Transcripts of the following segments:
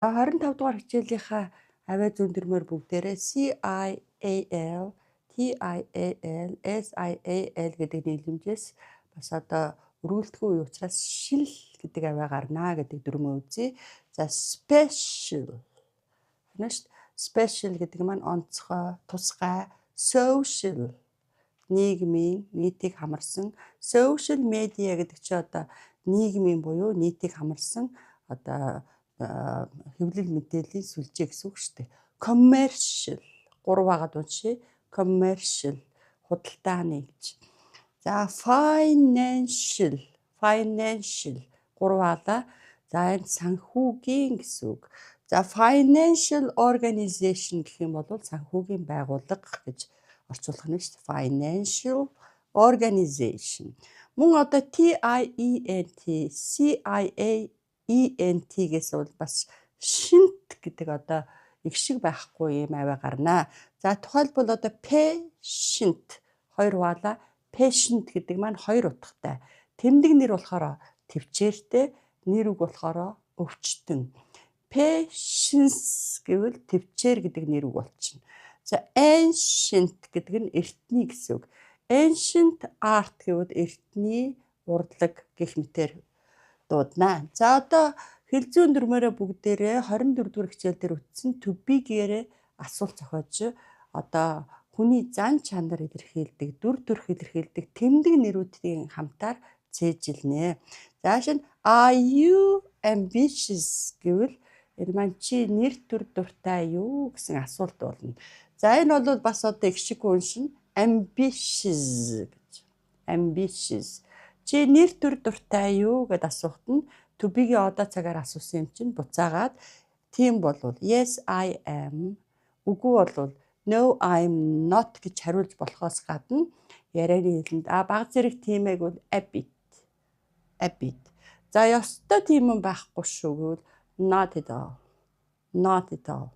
25 дугаар хичээлийнхаа авиа зүүндэрмээр бүгдээрээ CIAL, TIAL, SIAL гэдэг нийлэмжээс бас одоо өргөлтгүй үе учраас шил гэдэг авиа гарнаа гэдэг дүрмөө үзье. За special. Нэшт special гэдэг маань онцгой, тусгай, social нийгмийн нийтийг хамарсан, social media гэдэг чи одоо нийгмийн буюу нийтийг хамарсан одоо хэвлэл мэдээллийн сүлжээ гэсэн үг шүү дээ. Commercial 3 хагаад уншия. Commercial худалдааны гэж. За financial 3 хаалаа. За энэ санхүүгийн гэсэн үг. За financial organization гэх юм бол санхүүгийн байгууллага гэж орчуулах нь шүү дээ. Financial organization. Мөн одоо TIENT, CIAENT-гээс бол бас шинт гэдэг одоо их шиг байхгүй юм аваа гарнаа. За тухайлбал одоо patient 2 хаалаа. Patient гэдэг маань 2 утгатай. Тэмдэг нэр болохоор төвчээртэй, нэр үг болохоор өвчтөн. Patience гэвэл төвчээр гэдэг нэр үг болчихно. За ancient гэдэг нь эртний гэсэн үг. Ancient art гэвэл эртний урлаг гэх мэтээр дуудана. За одоо хэл зүүн дүрмээрээ бүгдээрээ 24 дугаар хичээл дээр үтсэн to be-гээрээ асуулт зохиож одоо хүний зан чанар илэрхийлдэг, дүр төрх илэрхийлдэг тэмдэг нэрүүдийн хамтаар цээжилнэ. Зааш нь are you ambitious гэвэл энэ маань чи нэр төр дуртай юу гэсэн асуулт болно. За энэ бол бас одоо их шиг уншина. Ambitious гэж. Ambitious. Чи нэр төр дуртай юу гэд асуухт нь to be-гийн одоо цагаар асуусан юм чинь буцаагаад тийм болвол yes I am. Үгүй болвол no I'm not гэж хариулж болохоос гадна ярианы хэлэнд баг зэрэг тиймээг бол a bit. A bit. За ёстой тийм юм байхгүй шүү гэвэл not at all. Not at all.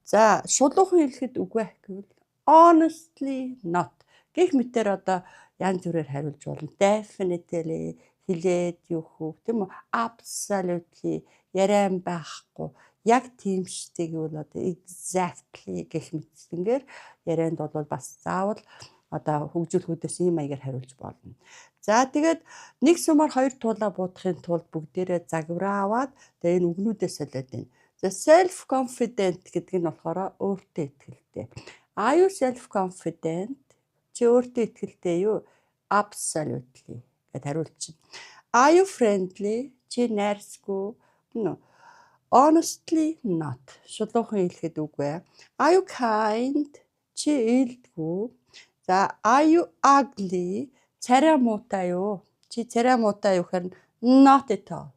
За шулуухан хэлэхэд үгүй гэвэл honestly not. Гэх мэтээр одоо янз бүрээр хариулж болно. Definitely хэлээд юу хөө тийм үү? Absolutely яриан байхгүй. Яг тийм штэ гэвэл одоо exactly гэх мэтээр ярианд бол бас заавал одоо хөгжүүлэхүүдээс ийм маягаар хариулж болно. За тэгээд нэг сумаар 2 туулаа буудахын тулд бүгдээрээ загвараа аваад тэгээд энэ үгнүүдээ солиод байна. За self confident гэдэг нь болохоор өөртөө итгэлтэй. Are you self confident? Чи өөртөө итгэлтэй юу? Absolutely гэд хариулчихна. Are you friendly? Чи найрсгүй? Honestly not. Шулуухан хэлэхэд үгүй. Are you kind? Чи ээлдгүй? За are you ugly? Царай муутай юу? Чи царай муутай юу гэхээр not at all.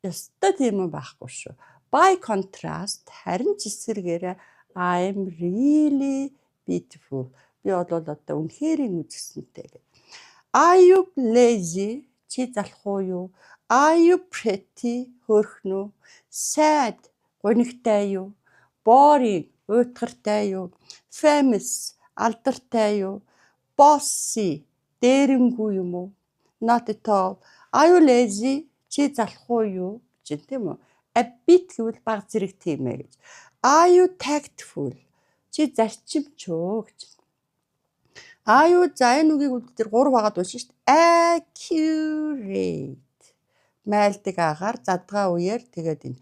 Ястай тийм юм байхгүй шүү. By contrast харин ч эсвэргээр I'm really beautiful. Би бол одоо үнэхээр үзэсгэлэнтэй гэх. Are you lazy? Чи залхуу юу? Are you pretty? Хөөрхөн үү? Sad? Гунигтай юу? Boring? Уйтгартай юу? Famous? Алдартай юу? Bossy? Дээрэнгүй юм уу? Not at all. Are you lazy? Чи залхуу юу? Гэж тийм үү? A bit гэвэл баг зэрэг тийм ээ гэж. Are you tactful? Чи зарчимч үү гэж. Are you за энэ үгийг үлдээр 3 хагаад уншин шүү дээ. Accurate. Майлдаг агаар задгаа үеэр тэгээд энэ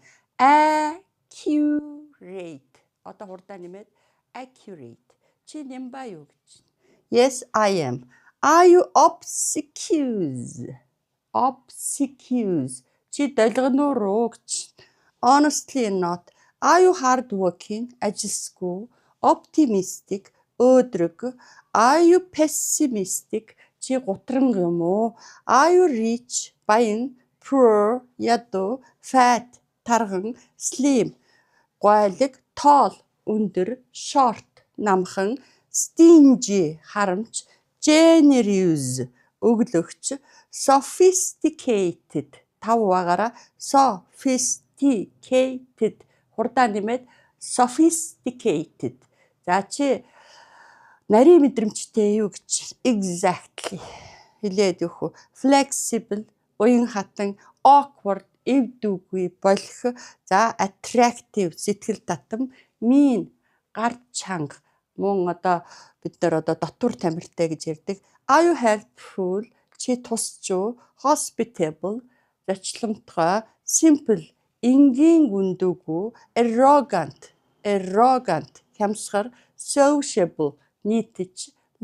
accurate. Одоо хурдаа нэмээд accurate. Чи нямба юу гэж. Yes I am. Are you obsequious? Obsequious. Чи долгоноор уу гэж. Honestly not. Are you hardworking? Ажилсгүй. Optimistic. Өөдрөг. Are you pessimistic? Чи гутран юм уу? Are you rich? Баян. Poor. Ядуу. Fat. Тарган. Slim. Гойлог. Tall. Өндөр. Short. Намхан. Stingy. Харамч. Generous. Өглөгч. Sophisticated. 5 багаараа sophisticated. Хурдаа нэмээд sophisticated. За чи нарийн мэдрэмжтэй юу гэж. Exactly. Хэлээд өгөх үү. Flexible. Уян хатан. Awkward. эвдүгүй болох за attractive сэтгэл татам mean гар чанга мөн одоо бид нар одоо дотвор тамиртай гэж ярьдаг are you helpful чи тусч уу hospitable зочломтгой simple энгийн гүндүгүү arrogant хямсгар sociable нийтж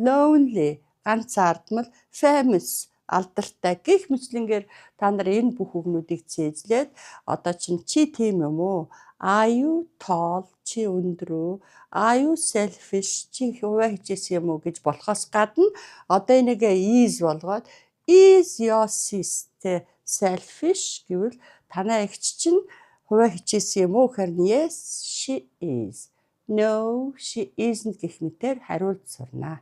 lonely ганцаардмал famous алдартай гэх мэтлэнгээр та нар энэ бүх үгнүүдийг цээжлээд одоо чи тийм юм уу? Are you tall? Чи өндөр үү? Are you selfish? Чи хуваа хичээсэн юм уу гэж болохоос гадна одоо энийг is болгоод is your sister selfish гэвэл танай эгч чинь хуваа хичээсэн юм уу гэхээр yes she is. No she isn't гэх мэтээр хариулт сурнаа.